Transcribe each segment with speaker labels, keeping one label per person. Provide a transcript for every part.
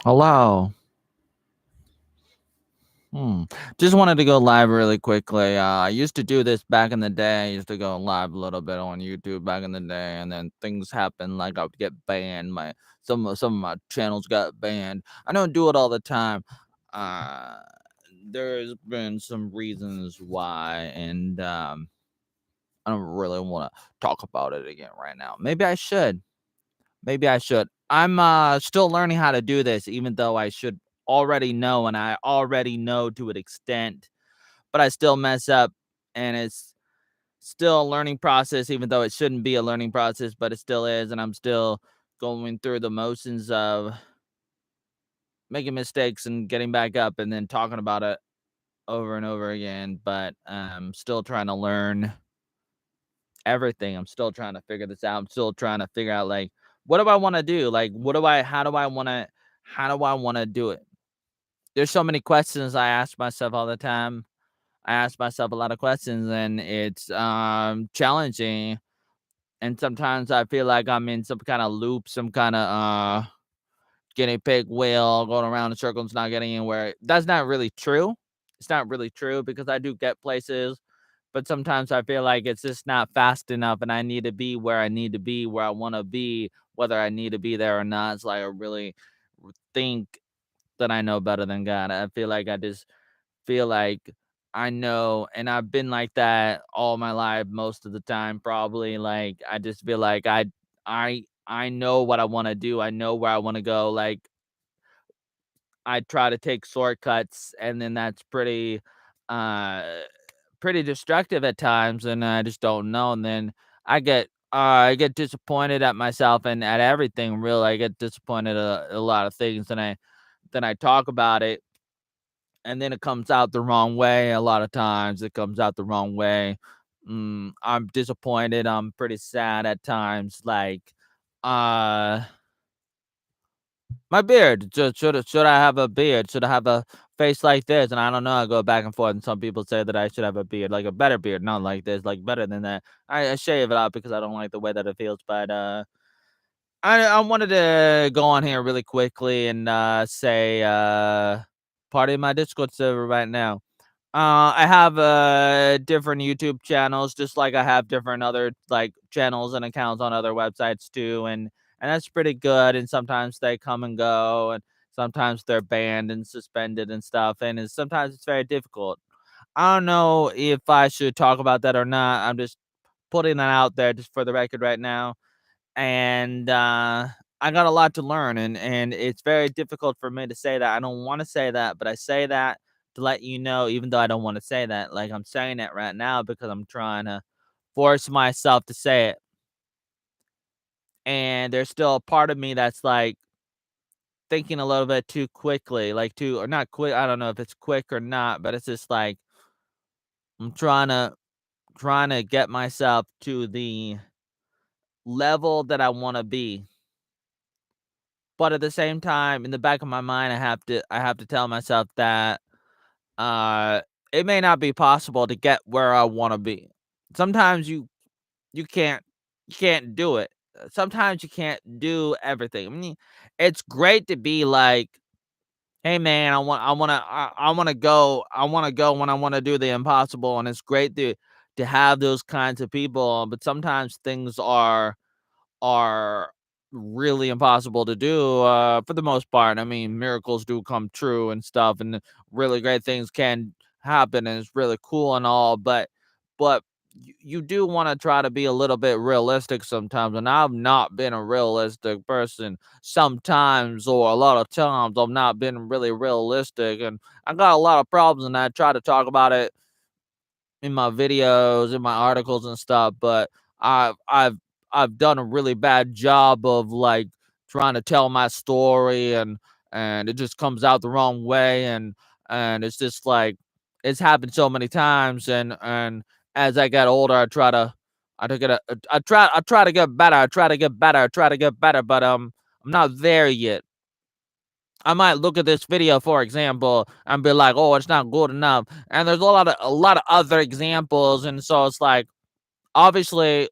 Speaker 1: Hello. Hmm. Just wanted to go live really quickly. I used to do this back in the day. I used to go live a little bit on YouTube back in the day, and then things happen like I would get banned. Some of my channels got banned. I don't do it all the time. Uh, there's been some reasons why, and I don't really want to talk about it again right now. Maybe I should. Maybe I should. I'm still learning how to do this, even though I should already know, and I already know to an extent, but I still mess up, and it's still a learning process, even though it shouldn't be a learning process, but it still is, and I'm still going through the motions of making mistakes and getting back up and then talking about it over and over again. But I'm still trying to learn everything. I'm still trying to figure this out. I'm still trying to figure out like what do I want to do? Like what do I how do I want to do it? There's so many questions I ask myself all the time. I ask myself a lot of questions and it's challenging, and sometimes I feel like I'm in some kind of loop, some kind of guinea pig wheel going around in circles, not getting anywhere. That's not really true. It's not really true because I do get places, but sometimes I feel like it's just not fast enough and I need to be where I need to be, where I want to be, whether I need to be there or not. It's like I really think that I know better than God. I feel like I just feel like I know, and I've been like that all my life most of the time probably. Like I just feel like I know what I want to do. I know where I want to go. Like I try to take shortcuts, and then that's uh pretty destructive at times, and I just don't know. And then I get disappointed at myself and at everything. Really, I get disappointed at a lot of things, and I talk about it, and then it comes out the wrong way. A lot of times, it comes out the wrong way. I'm disappointed. I'm pretty sad at times. Like, uh my beard. Should I have a beard? Should I have a face like this? And I don't know. I go back and forth, and some people say that I should have a beard, like a better beard, not like this, like better than that. I shave it out because I don't like the way that it feels. But I wanted to go on here really quickly and say party in my Discord server right now. I have different YouTube channels, just like I have different other like channels and accounts on other websites too, and that's pretty good. And sometimes they come and go, and sometimes they're banned and suspended and stuff. And sometimes it's very difficult. I don't know if I should talk about that or not. I'm just putting that out there just for the record right now, and I got a lot to learn, and it's very difficult for me to say that. I don't want to say that, but I say that to let you know, even though I don't want to say that. Like I'm saying it right now because I'm trying to force myself to say it, and there's still a part of me that's like thinking a little bit too quickly, like too or not quick. I don't know if it's quick or not, but it's just like I'm trying to get myself to the level that I want to be. But at the same time, in the back of my mind, I have to tell myself that, uh, it may not be possible to get where I wanna be. Sometimes you can't you can't do it. Sometimes you can't do everything. I mean, it's great to be like, "Hey, man, I wanna go when I wanna do the impossible," and it's great to have those kinds of people, but sometimes things are really impossible to do, for the most part. I mean, miracles do come true and stuff, and really great things can happen, and it's really cool and all, but you do wanna try to be a little bit realistic sometimes, and I've not been a realistic person sometimes, or a lot of times I've not been really realistic, and I got a lot of problems, and I try to talk about it in my videos, in my articles and stuff, but I've I've I've done a really bad job of like trying to tell my story, and it just comes out the wrong way, and it's just like it's happened so many times, and as I get older I to get a I try to get better, I try to get better, but I'm not there yet. I might look at this video, for example, and be like, "Oh, it's not good enough." And there's a lot of other examples, and so it's like, obviously,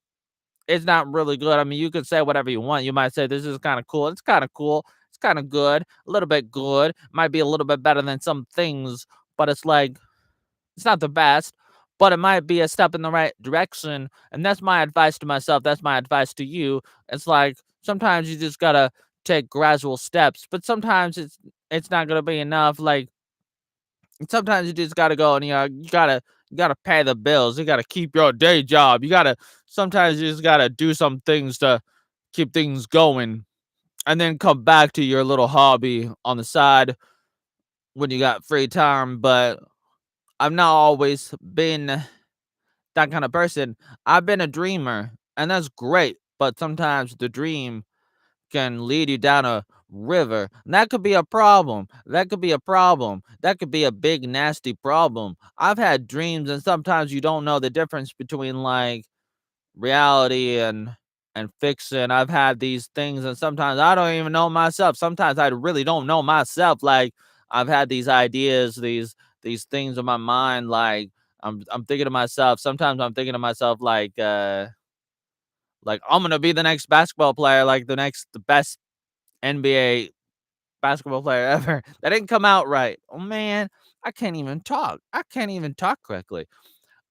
Speaker 1: it's not really good. I mean, you could say whatever you want. You might say this is kind of cool. It's kind of cool. kind of good, a little bit good, might be a little bit better than some things, but it's like it's not the best, but it might be a step in the right direction. And that's my advice to myself. That's my advice to you. It's like sometimes you just gotta take gradual steps, but sometimes it's not gonna be enough. Like sometimes you just gotta go and you gotta pay the bills. You gotta keep your day job. You gotta sometimes you just gotta do some things to keep things going and then come back to your little hobby on the side when you got free time. But I've not always been that kind of person. I've been a dreamer, and that's great. But sometimes the dream can lead you down a river. And that could be a problem. That could be a problem. That could be a big, nasty problem. I've had dreams, and sometimes you don't know the difference between like reality and fiction. I've had these things, and sometimes I don't even know myself. Sometimes I really don't know myself. Like I've had these ideas, these things in my mind. Like I'm thinking to myself. Sometimes I'm thinking to myself like I'm gonna be the next basketball player, like the best NBA basketball player ever. That didn't come out right. Oh man, I can't even talk. I can't even talk correctly.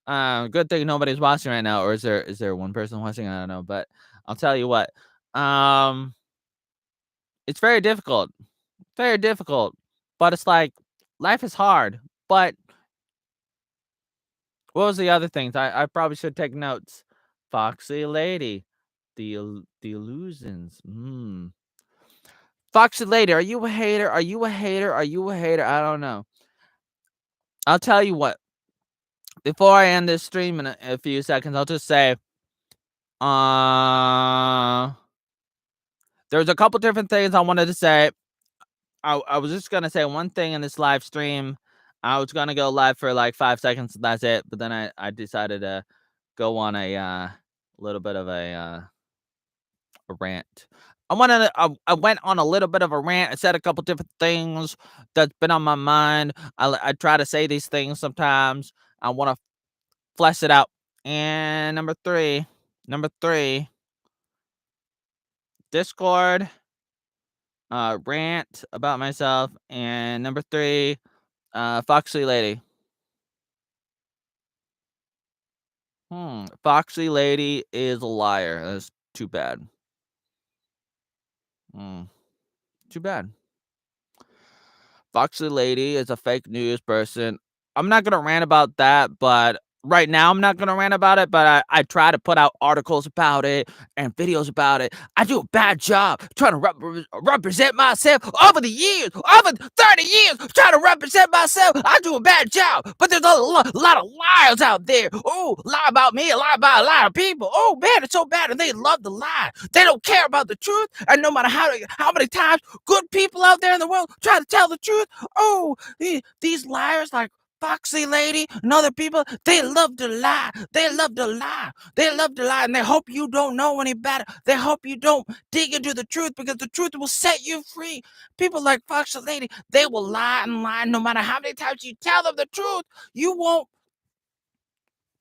Speaker 1: Good thing nobody's watching right now, or is there one person watching? I don't know, but I'll tell you what. Um, it's very difficult, but it's like life is hard. But what was the other things? I probably should take notes. Foxy lady, the illusions. Foxy lady, are you a hater? Are you a hater? Are you a hater? I don't know. I'll tell you what. Before I end this stream in a few seconds, I'll just say, uh, there's a couple different things I wanted to say. I was just gonna say one thing in this live stream. I was gonna go live for like 5 seconds. That's it. But then I decided to go on a little bit of a rant. I went on a little bit of a rant. I said a couple different things that's been on my mind. I try to say these things sometimes. I want to flesh it out. And number three, Discord, rant about myself, and number three, Foxy Lady. Foxy Lady is a liar. That's too bad. Too bad. Foxy Lady is a fake news person. I'm not gonna rant about that, but right now I'm not gonna rant about it. But I try to put out articles about it and videos about it. I do a bad job trying to represent myself over the years, over 30 years, trying to represent myself. I do a bad job, but there's a lot of liars out there. Oh, lie about me, lie about a lot of people. Oh man, it's so bad, and they love to lie. They don't care about the truth, and no matter how many times good people out there in the world try to tell the truth. Oh, these liars like Foxy Lady and other people, they love to lie. They love to lie. They love to lie, and they hope you don't know any better. They hope you don't dig into the truth because the truth will set you free. People like Foxy Lady, they will lie and lie no matter how many times you tell them the truth. You won't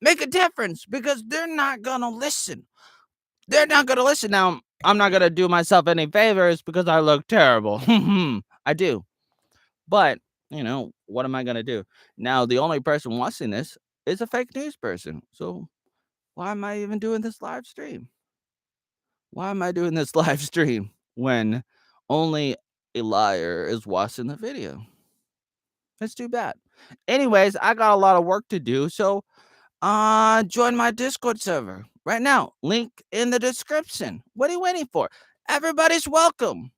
Speaker 1: make a difference because they're not going to listen. They're not going to listen. Now, I'm not going to do myself any favors because I look terrible. I do. But, what am I gonna do? Now, the only person watching this is a fake news person. So why am I even doing this live stream? Why am I doing this live stream when only a liar is watching the video? It's too bad. Anyways, I got a lot of work to do, so join my Discord server right now. Link in the description. What are you waiting for? Everybody's welcome.